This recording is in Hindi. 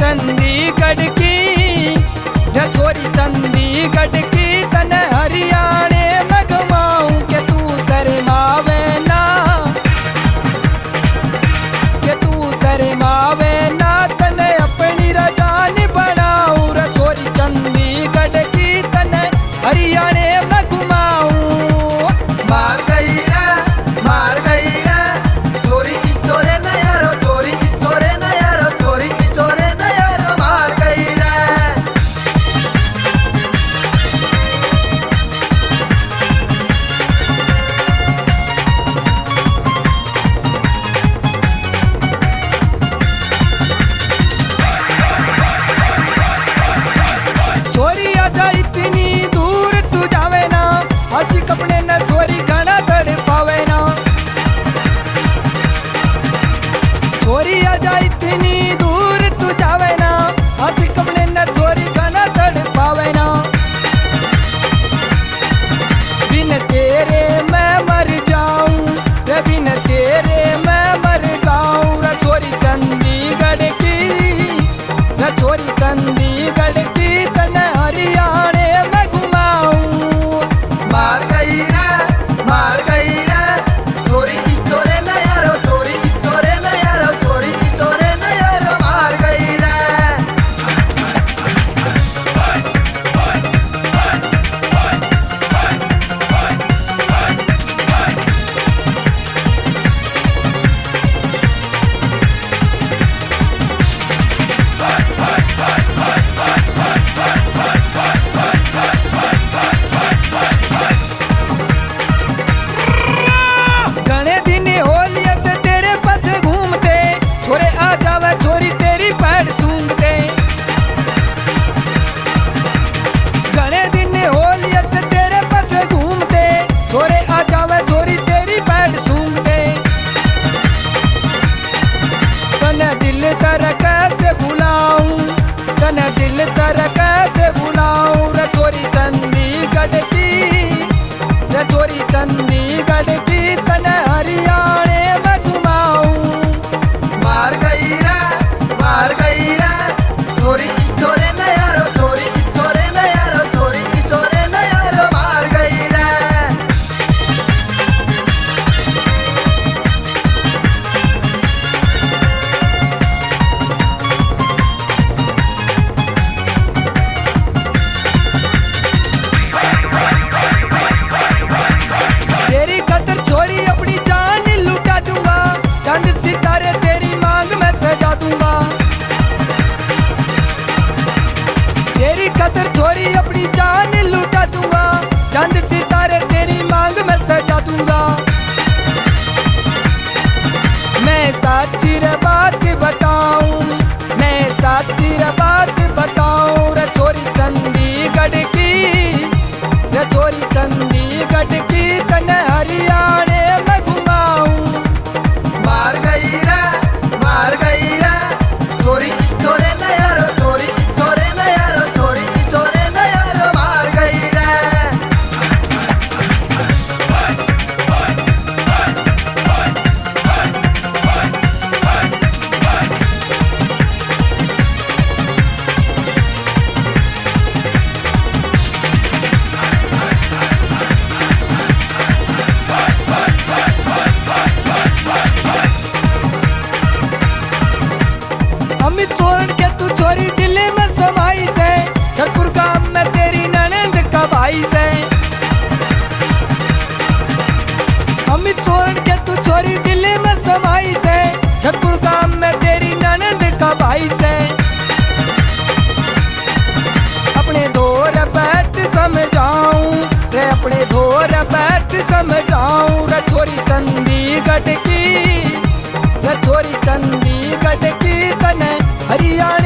चंडीगढ़ की, रे छोरी चंडीगढ़ की, तने हरियाणे में घुमाऊं के तू शर्मावे ना, के तू शर्मावे ना, तने अपनी रजानी बनाऊं, रे छोरी चंडीगढ़ की, तने हरियाणे में घुमाऊं। मार गई रे चोरी इस चोरे न यारो, चोरी इस चोरे न यारो, चोरी इस चोरे न यारो, मार गई रे। छोरी आजा इतनी दूर तू जावे ना, आज कपड़े न छोरी घना तड़ पावे ना। छोरी आजा इतनी दूर तू जावे ना, आज कपड़े न छोरी घना तड़ पावे ना। बिन तेरे मैं मर जाऊं, रे बिन तेरे मैं मर जाऊं, रे छोरी चंडीगढ़ की, रे छोरी चंडीगढ़ की, तने हरियाणे में घुमाऊं। मार गई रे चोरी इस चोरे न यारो, चोरी इस चोरे न यारो, चोरी इस चोरे न यारो, मार गई रे। घने दिन होलिया से तेरे पथ घूमते, छोरे आ जावे छोरी तेरी पैर सूंघते। घने दिन होलिया से तेरे पथ घूमते, छोरे आ जावे छोरी तेरी पैर सूंघते। तने दिल तर कैसे भुलाऊं, तने दिल तर कैसे भुलाऊं, रे छोरी चंडीगढ़ की, रे छोरी चंडीगढ़ की, तने हरियाणे में घुमाऊं। मार गई रे चोरी इस चोरे न यारो, चोरी इस चोरे न यारो, चोरी इस चोरे न यारो, मार गई रे। तेरी खातिर छोरी अपनी जान लुटा दूंगा, चंद सितारे तेरी मांग में सजा दूंगा। तेरी खातिर छोरी अपनी जान लुटा दूंगा, चंद सितारे तेरी मांग में सजा दूंगा। मैं साची रे बात बताऊं, मैं साची रे बात बताऊं, रे छोरी चंडीगढ़ की, रे छोरी चंडीगढ़ की, तने हरियाणे में घुमाऊं। मार गई रे चोरी इस चोरे न यारो, चोरी इस चोरे न यारो, चोरी इस चोरे न यारो, मार गई रे। अमित सोरण के तू छोरी दिल्ली में समाई से, छतपुर गांव में तेरी ननंद का भाई से। अमित सोरण के तू छोरी दिल्ली में समाई से, छतपुर गांव में तेरी ननंद का भाई से। अपने दौर बैठ समझाऊं, रे अपने दौर बैठ समझाऊं, रे छोरी चंडीगढ़ की, रे छोरी चंडीगढ़ की, तने हरियाणा